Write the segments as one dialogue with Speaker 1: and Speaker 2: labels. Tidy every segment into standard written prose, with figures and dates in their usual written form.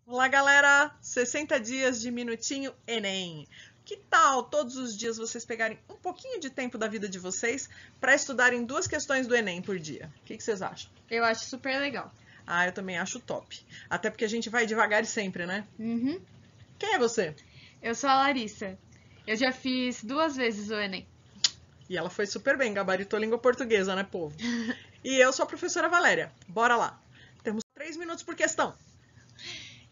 Speaker 1: Olá, galera! 60 dias de Minutinho Enem. Que tal todos os dias vocês pegarem um pouquinho de tempo da vida de vocês para estudarem 2 questões do Enem por dia? O que vocês acham?
Speaker 2: Eu acho super legal.
Speaker 1: Ah, eu também acho top. Até porque a gente vai devagar sempre, né?
Speaker 2: Uhum.
Speaker 1: Quem é você?
Speaker 2: Eu sou a Larissa. Eu já fiz 2 vezes o Enem.
Speaker 1: E ela foi super bem, gabaritou língua portuguesa, né, povo? E eu sou a professora Valéria. Bora lá. Temos 3 minutos por questão.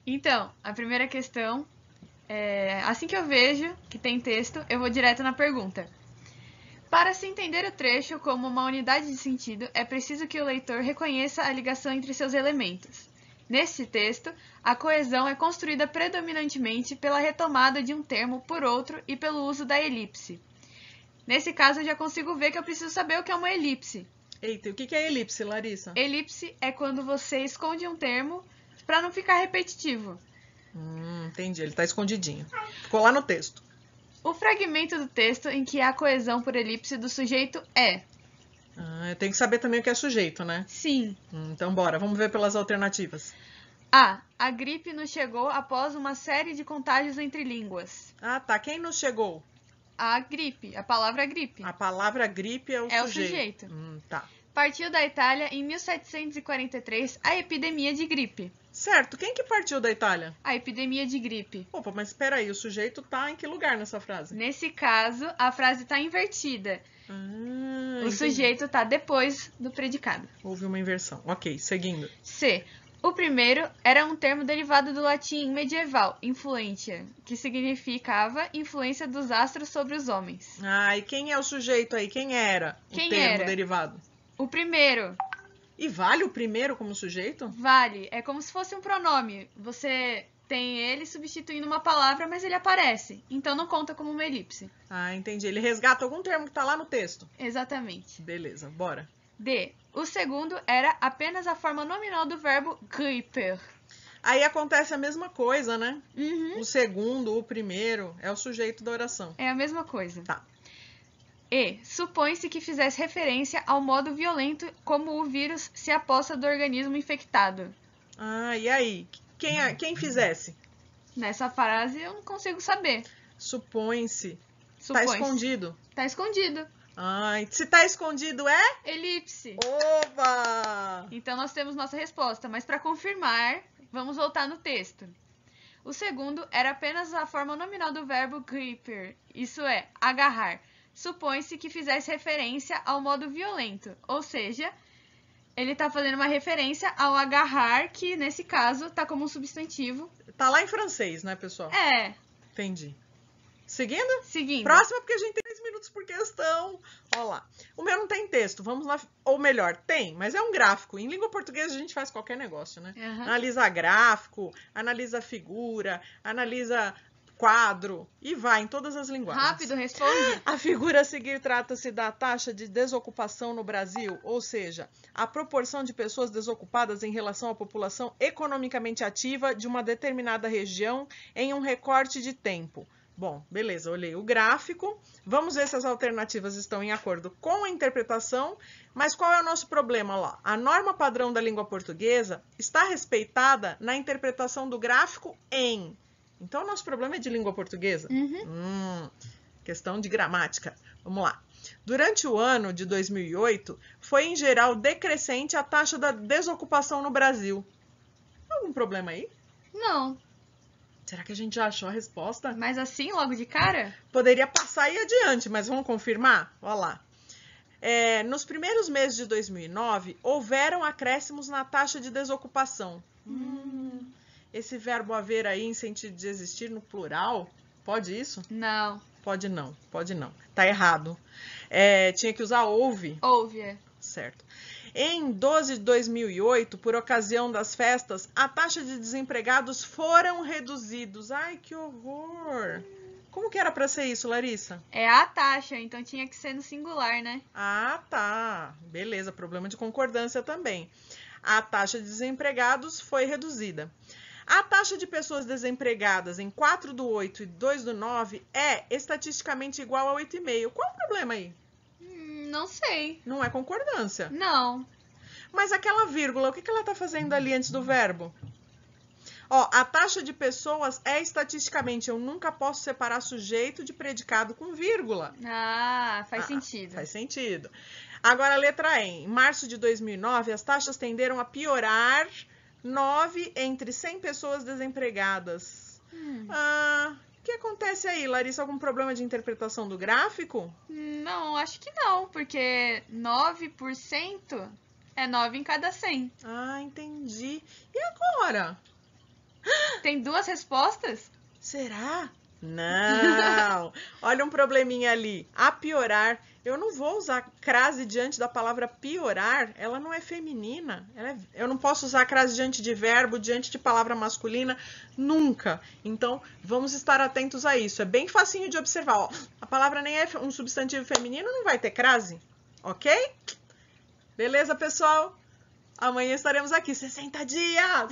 Speaker 2: Então, a primeira questão é: assim que eu vejo que tem texto, eu vou direto na pergunta. Para se entender o trecho como uma unidade de sentido, é preciso que o leitor reconheça a ligação entre seus elementos. Nesse texto, a coesão é construída predominantemente pela retomada de um termo por outro e pelo uso da elipse. Nesse caso, eu já consigo ver que eu preciso saber o que é uma elipse.
Speaker 1: Eita, o que é elipse, Larissa?
Speaker 2: Elipse é quando você esconde um termo para não ficar repetitivo.
Speaker 1: Entendi, ele tá escondidinho. Ficou lá no texto.
Speaker 2: O fragmento do texto em que há coesão por elipse do sujeito é:
Speaker 1: Eu tenho que saber também o que é sujeito, né?
Speaker 2: sim.
Speaker 1: Então bora, vamos ver pelas alternativas.
Speaker 2: A. A gripe nos chegou após uma série de contágios entre línguas.
Speaker 1: Ah, tá. Quem nos chegou?
Speaker 2: A gripe, a palavra gripe.
Speaker 1: A palavra gripe é o
Speaker 2: É o
Speaker 1: sujeito.
Speaker 2: sujeito.
Speaker 1: Tá.
Speaker 2: Partiu da Itália em 1743 a epidemia de gripe.
Speaker 1: Certo. Quem que partiu da Itália?
Speaker 2: A epidemia de gripe.
Speaker 1: Opa, mas espera aí, o sujeito tá em que lugar nessa frase?
Speaker 2: Nesse caso, a frase está invertida. O
Speaker 1: Entendi.
Speaker 2: sujeito está depois do predicado.
Speaker 1: Houve uma inversão. Ok, seguindo.
Speaker 2: C. O primeiro era um termo derivado do latim medieval, influentia, que significava influência dos astros sobre os homens.
Speaker 1: Ah, e quem é o sujeito aí? Quem era
Speaker 2: Quem
Speaker 1: o termo
Speaker 2: era?
Speaker 1: derivado?
Speaker 2: O primeiro
Speaker 1: E vale o primeiro como sujeito?
Speaker 2: vale, é como se fosse um pronome. Você tem ele substituindo uma palavra, mas ele aparece, então não conta como uma elipse.
Speaker 1: Ah, entendi. Ele resgata algum termo que tá lá no texto.
Speaker 2: Exatamente.
Speaker 1: Beleza, bora.
Speaker 2: D. O segundo era apenas a forma nominal do verbo griper.
Speaker 1: Aí acontece a mesma coisa, né?
Speaker 2: Uhum.
Speaker 1: O segundo, o primeiro, é o sujeito da oração.
Speaker 2: É a mesma coisa.
Speaker 1: Tá.
Speaker 2: E. Supõe-se que fizesse referência ao modo violento como o vírus se aposta do organismo infectado.
Speaker 1: Ah, e aí? Quem fizesse?
Speaker 2: Nessa frase eu não consigo saber.
Speaker 1: Supõe-se. Tá
Speaker 2: Supõe-se.
Speaker 1: escondido.
Speaker 2: Tá escondido.
Speaker 1: Ai, se tá escondido é?
Speaker 2: Elipse.
Speaker 1: Oba!
Speaker 2: Então nós temos nossa resposta, mas para confirmar, vamos voltar no texto. O segundo era apenas a forma nominal do verbo gripper, isso é, agarrar. Supõe-se que fizesse referência ao modo violento, ou seja, ele está fazendo uma referência ao agarrar, que nesse caso está como um substantivo.
Speaker 1: Tá lá em francês, né, pessoal?
Speaker 2: É,
Speaker 1: Entendi. Seguindo?
Speaker 2: seguindo.
Speaker 1: Próxima, porque a gente tem 10 minutos por questão. Olha lá. O meu não tem texto, vamos lá. Ou melhor, tem, mas é um gráfico. Em língua portuguesa a gente faz qualquer negócio, né?
Speaker 2: Uhum.
Speaker 1: Analisa gráfico, analisa figura, analisa quadro e vai em todas as linguagens.
Speaker 2: Rápido, responde.
Speaker 1: A figura a seguir trata-se da taxa de desocupação no Brasil, ou seja, a proporção de pessoas desocupadas em relação à população economicamente ativa de uma determinada região em um recorte de tempo. Bom, beleza, olhei o gráfico. Vamos ver se as alternativas estão em acordo com a interpretação. Mas qual é o nosso problema lá? A norma padrão da língua portuguesa está respeitada na interpretação do gráfico em. Então, o nosso problema é de língua portuguesa? Questão de gramática. Vamos lá. Durante o ano de 2008, foi em geral decrescente a taxa da desocupação no Brasil. Algum problema aí?
Speaker 2: Não,
Speaker 1: Será que a gente já achou a resposta?
Speaker 2: mas assim, logo de cara?
Speaker 1: Poderia passar e adiante, mas vamos confirmar? Olha lá. Nos primeiros meses de 2009, houveram acréscimos na taxa de desocupação. Esse verbo haver aí em sentido de existir no plural, pode isso?
Speaker 2: Não,
Speaker 1: Pode não, pode não. Tá errado. Tinha que usar houve,
Speaker 2: houve, é.
Speaker 1: certo. Em 12 de 2008, por ocasião das festas, a taxa de desempregados foram reduzidos. Ai, que horror! Como que era para ser isso, Larissa?
Speaker 2: É a taxa, então tinha que ser no singular, né?
Speaker 1: Ah, tá. Beleza, problema de concordância também. A taxa de desempregados foi reduzida. A taxa de pessoas desempregadas em 4/8 e 2/9 é estatisticamente igual a 8,5. Qual o problema aí?
Speaker 2: Não sei.
Speaker 1: Não é concordância.
Speaker 2: Não.
Speaker 1: Mas aquela vírgula, o que ela está fazendo ali antes do verbo? Ó, a taxa de pessoas é estatisticamente, eu nunca posso separar sujeito de predicado com vírgula.
Speaker 2: Ah, faz sentido.
Speaker 1: Faz sentido. Agora, a letra E. Em março de 2009, as taxas tenderam a piorar 9 entre 100 pessoas desempregadas. O que acontece aí, Larissa? Algum problema de interpretação do gráfico?
Speaker 2: Não, acho que não, porque 9% é 9 em cada 100.
Speaker 1: Ah, entendi. E agora?
Speaker 2: Tem duas respostas?
Speaker 1: Será? Não! Olha um probleminha ali. A piorar. Eu não vou usar crase diante da palavra piorar. Ela não é feminina. Eu não posso usar crase diante de verbo, diante de palavra masculina. Nunca. Então, vamos estar atentos a isso. É bem facinho de observar. Ó, a palavra nem é um substantivo feminino, não vai ter crase. Ok? Beleza, pessoal? Amanhã estaremos aqui. 60 dias!